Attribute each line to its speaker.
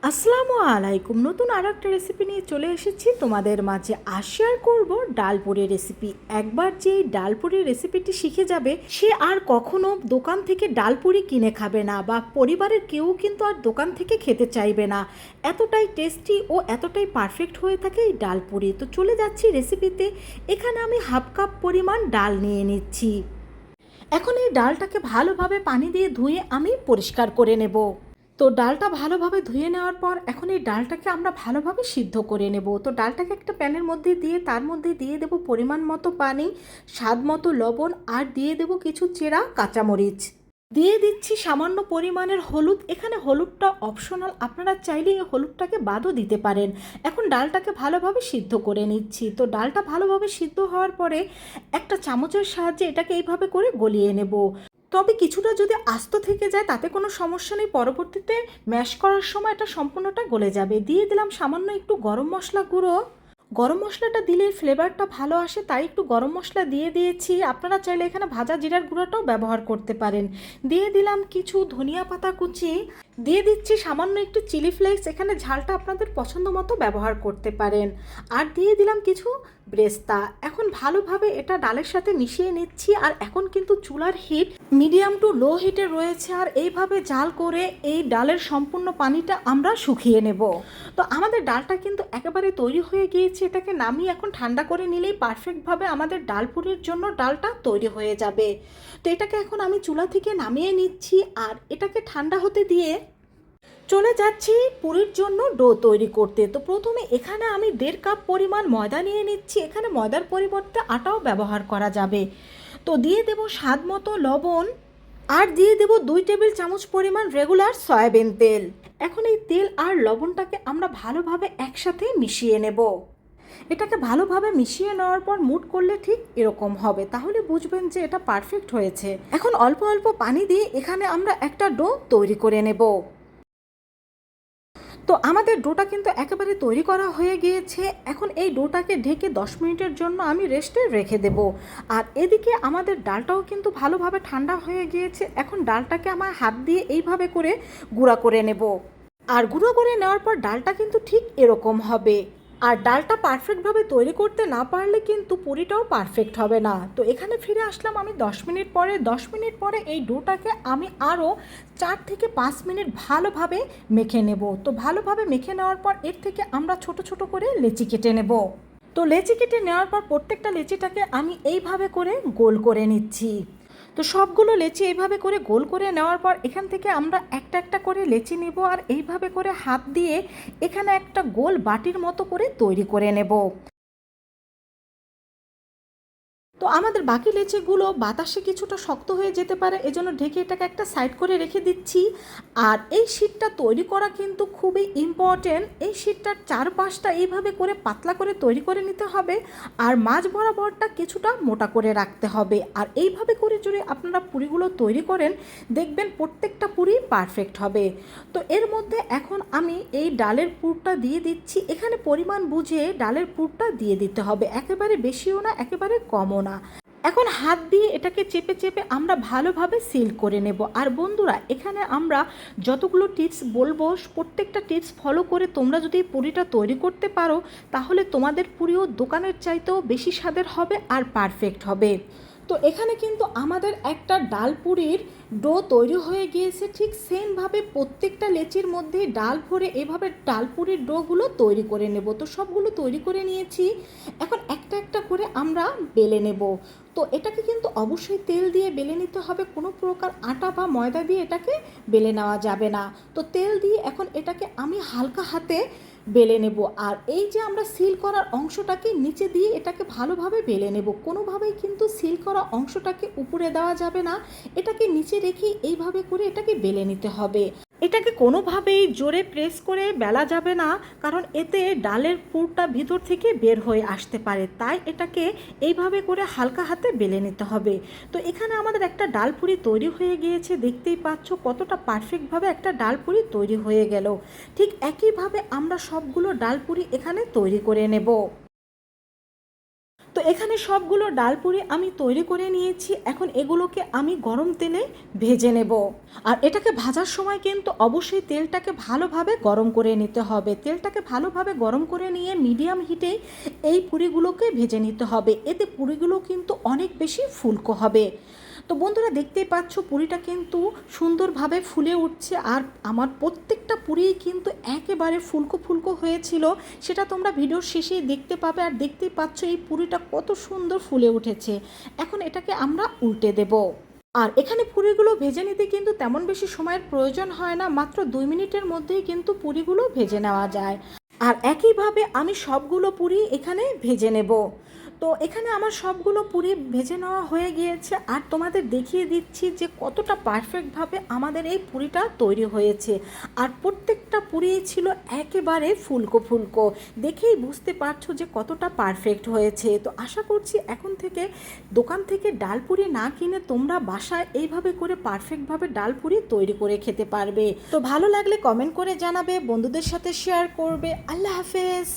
Speaker 1: আসসালামু আলাইকুম। নতুন আর একটা রেসিপি নিয়ে চলে এসেছি তোমাদের মাঝে। আর শেয়ার করব ডালপুরি রেসিপি। একবার যে ডালপুরি রেসিপিটি শিখে যাবে সে আর কখনো দোকান থেকে ডালপুরি কিনে খাবে না, বা পরিবারের কেউ কিন্তু আর দোকান থেকে খেতে চাইবে না। এতটাই টেস্টি ও এতটাই পারফেক্ট হয়ে থাকে এই ডালপুরি। তো চলে যাচ্ছি রেসিপিতে। এখানে আমি হাফ কাপ পরিমাণ ডাল নিয়ে নিচ্ছি। এখন এই ডালটাকে ভালোভাবে পানি দিয়ে ধুয়ে আমি পরিষ্কার করে নেব। তো ডালটা ভালোভাবে ধুয়ে নেওয়ার পর এখন এই ডালটাকে আমরা ভালোভাবে সিদ্ধ করে নেব। তো ডালটাকে একটা প্যানের মধ্যে দিয়ে তার মধ্যে দিয়ে দেব পরিমাণ মতো পানি, স্বাদ মতো লবণ, আর দিয়ে দেব কিছু চেরা কাঁচামরিচ। দিয়ে দিচ্ছি সামান্য পরিমাণের হলুদ। এখানে হলুদটা অপশনাল, আপনারা চাইলে এই হলুদটাকে বাদও দিতে পারেন। এখন ডালটাকে ভালোভাবে সিদ্ধ করে নিচ্ছি। তো ডালটা ভালোভাবে সিদ্ধ হওয়ার পরে একটা চামচের সাহায্যে এটাকে এইভাবে করে গলিয়ে নেব। তবে কিছুটা যদি আস্ত থেকে যায় তাতে কোনো সমস্যা নেই, পরবর্তীতে ম্যাশ করার সময় এটা সম্পূর্ণটা গলে যাবে। দিয়ে দিলাম সামান্য একটু গরম মশলা গুঁড়ো। গরম মশলাটা দিলে ফ্লেভারটা ভালো আসে, তাই একটু গরম মশলা দিয়ে দিয়েছি। আপনারা চাইলে এখানে ভাজা জিরার গুঁড়োটাও ব্যবহার করতে পারেন। দিয়ে দিলাম কিছু ধনিয়া পাতা কুচি। দিয়ে দিচ্ছি সামান্য একটু চিলি ফ্লেক্স, এখানে ঝালটা আপনাদের পছন্দ মতো ব্যবহার করতে পারেন। আর দিয়ে দিলাম কিছু ব্রেস্তা। এখন ভালোভাবে এটা ডালের সাথে মিশিয়ে নিচ্ছি। আর এখন কিন্তু চুলার হিট মিডিয়াম টু লো হিটে রয়েছে, আর এইভাবে জাল করে এই ডালের সম্পূর্ণ পানিটা আমরা শুকিয়ে নেব। তো আমাদের ডালটা কিন্তু একেবারে তৈরি হয়ে গিয়েছে। এটাকে নামিয়ে এখন ঠান্ডা করে নিলেই পারফেক্টভাবে আমাদের ডালপুরির জন্য ডালটা তৈরি হয়ে যাবে। তো এটাকে এখন আমি চুলা থেকে নামিয়ে নিচ্ছি, আর এটাকে ঠান্ডা হতে দিয়ে চলে যাচ্ছি পুরির জন্য ডো তৈরি করতে। তো প্রথমে এখানে আমি 1.5 কাপ পরিমাণ ময়দা নিয়ে নিচ্ছি। এখানে ময়দার পরিবর্তে আটাও ব্যবহার করা যাবে। তো দিয়ে দেব স্বাদ মতো লবণ, আর দিয়ে দেব 2 টেবিল চামচ পরিমাণ রেগুলার সয়াবিন তেল। এখন এই তেল আর লবণটাকে আমরা ভালোভাবে একসাথে মিশিয়ে নেব। এটাকে ভালোভাবে মিশিয়ে নেওয়ার পর মুট করলে ঠিক এরকম হবে, তাহলে বুঝবেন যে এটা পারফেক্ট হয়েছে। এখন অল্প অল্প পানি দিয়ে এখানে আমরা একটা ডো তৈরি করে নেব। তো আমাদের ডোটা কিন্তু একেবারে তৈরি করা হয়ে গিয়েছে। এখন এই ডোটাকে ঢেকে 10 মিনিটের জন্য আমি রেস্টে রেখে দেব। আর এদিকে আমাদের ডালটাও কিন্তু ভালোভাবে ঠান্ডা হয়ে গিয়েছে। এখন ডালটাকে আমার হাত দিয়ে এইভাবে করে গুঁড়া করে নেব। আর গুঁড়ো করে নেওয়ার পর ডালটা কিন্তু ঠিক এরকম হবে। আর ডালটা পারফেক্টভাবে তৈরি করতে না পারলে কিন্তু পুরিটাও পারফেক্ট হবে না। তো এখানে ফিরে আসলাম আমি 10 মিনিট পরে। 10 মিনিট পরে এই ডোটাকে আমি আরও 4 থেকে 5 মিনিট ভালোভাবে মেখে নেব। তো ভালোভাবে মেখে নেওয়ার পর এর থেকে আমরা ছোট ছোট করে লেচি কেটে নেব। তো লেচি কেটে নেওয়ার পর প্রত্যেকটা লেচিটাকে আমি এইভাবে করে গোল করে নিচ্ছি। তো সবগুলো লেচি এইভাবে করে গোল করে নেওয়ার পর এখান থেকে আমরা একটা একটা করে লেচি নেব, আর এইভাবে করে হাত দিয়ে এখানে একটা গোল বাটির মতো করে তৈরি করে নেব। তো আমাদের বাকি লেচিগুলো বাতাসে কিছুটা শক্ত হয়ে যেতে পারে, এজন্য ঢেকে এটাকে একটা সাইড করে রেখে দিচ্ছি। আর এই শীটটা তৈরি করা কিন্তু খুবই ইম্পর্টেন্ট। এই শীটটার চারপাশটা এইভাবে করে পাতলা করে তৈরি করে নিতে হবে, আর মাঝ বরাবরটা কিছুটা মোটা করে রাখতে হবে। আর এইভাবে করে যদি আপনারা পুরিগুলো তৈরি করেন দেখবেন প্রত্যেকটা পুরি পারফেক্ট হবে। তো এর মধ্যে এখন আমি এই ডালের পুরটা দিয়ে দিচ্ছি। এখানে পরিমাণ বুঝে ডালের পুরটা দিয়ে দিতে হবে, একেবারে বেশিও না একেবারে কমও না। এখন হাত দিয়ে এটাকে চেপে চেপে আমরা ভালোভাবে সিল করে নেব। আর বন্ধুরা, এখানে আমরা যতগুলো টিপস বলবো প্রত্যেকটা টিপস ফলো করে তোমরা যদি পুরিটা তৈরি করতে পারো তাহলে তোমাদের পুরিও দোকানের চাইতেও বেশি স্বাদের হবে আর পারফেক্ট হবে। তো এখানে কিন্তু আমাদের একটা ডাল পুরির ডো তৈরি হয়ে গিয়েছে। ঠিক সেমভাবে প্রত্যেকটা লেচির মধ্যে ডাল ভরে এভাবে ডাল পুরির ডোগুলো তৈরি করে নেব। তো সবগুলো তৈরি করে নিয়েছি। এখন একটা একটা করে আমরা বেলে নেব। তো এটাকে কিন্তু অবশ্যই তেল দিয়ে বেলে নিতে হবে, কোনো প্রকার আটা বা ময়দা দিয়ে এটাকে বেলে নেওয়া যাবে না। তো তেল দিয়ে এখন এটাকে আমি হালকা হাতে বেলে নেব। আর এই যে আমরা সিল করার অংশটাকে নিচে দিয়ে এটাকে ভালোভাবে বেলে নেব। কোনোভাবেই কিন্তু সিল করা অংশটাকে উপরে দেওয়া যাবে না, এটাকে নিচে রেখে এইভাবে করে এটাকে বেলে নিতে হবে। এটাকে কোনোভাবেই জোরে প্রেস করে বেলা যাবে না, কারণ এতে ডালের পুরটা ভিতর থেকে বের হয়ে আসতে পারে, তাই এটাকে এইভাবে করে হালকা হাতে বেলে নিতে হবে। তো এখানে আমাদের একটা ডাল পুরি তৈরি হয়ে গিয়েছে, দেখতেই পাচ্ছ কতটা পারফেক্টভাবে একটা ডাল পুরি তৈরি হয়ে গেল। ঠিক একইভাবে আমরা সবগুলো ডাল পুরি এখানে তৈরি করে নেব। তো এখানে সবগুলো ডাল পুরি আমি তৈরি করে নিয়েছি। এখন এগুলোকে আমি গরম তেলে ভেজে নেব। আর এটাকে ভাজার সময় কিন্তু অবশ্যই তেলটাকে ভালোভাবে গরম করে নিতে হবে। তেলটাকে ভালোভাবে গরম করে নিয়ে মিডিয়াম হিটে এই পুরিগুলোকে ভেজে নিতে হবে। এতে পুরিগুলো কিন্তু অনেক বেশি ফুলকো হবে। তো বন্ধুরা, দেখতেই পাচ্ছ পুরিটা কিন্তু সুন্দরভাবে ফুলে উঠছে। আর আমার প্রত্যেকটা পুরিই কিন্তু একেবারে ফুলকো ফুলকো হয়েছিল, সেটা তোমরা ভিডিওর শেষেই দেখতে পাবে। আর দেখতেই পাচ্ছ এই পুরিটা কত সুন্দর ফুলে উঠেছে। এখন এটাকে আমরা উল্টে দেব। আর এখানে পুরিগুলো ভেজে নিতে কিন্তু তেমন বেশি সময়ের প্রয়োজন হয় না, মাত্র 2 মিনিটের মধ্যেই কিন্তু পুরিগুলো ভেজে নেওয়া যায়। আর একইভাবে আমি সবগুলো পুরি এখানে ভেজে নেব। তো এখানে আমার সবগুলো পুরি ভেজে নেওয়া হয়ে গিয়েছে। আর তোমাদের দেখিয়ে দিচ্ছি যে কতটা পারফেক্টভাবে আমাদের এই পুরিটা তৈরি হয়েছে। আর প্রত্যেকটা পুরি ছিল একেবারে ফুলকো ফুলকো, দেখেই বুঝতে পারছো যে কতটা পারফেক্ট হয়েছে। তো আশা করছি এখন থেকে দোকান থেকে ডাল পুরি না কিনে তোমরা বাসায় এইভাবে করে পারফেক্টভাবে ডাল পুরি তৈরি করে খেতে পারবে। তো ভালো লাগলে কমেন্ট করে জানাবে, বন্ধুদের সাথে শেয়ার করবে। আল্লাহ হাফেজ।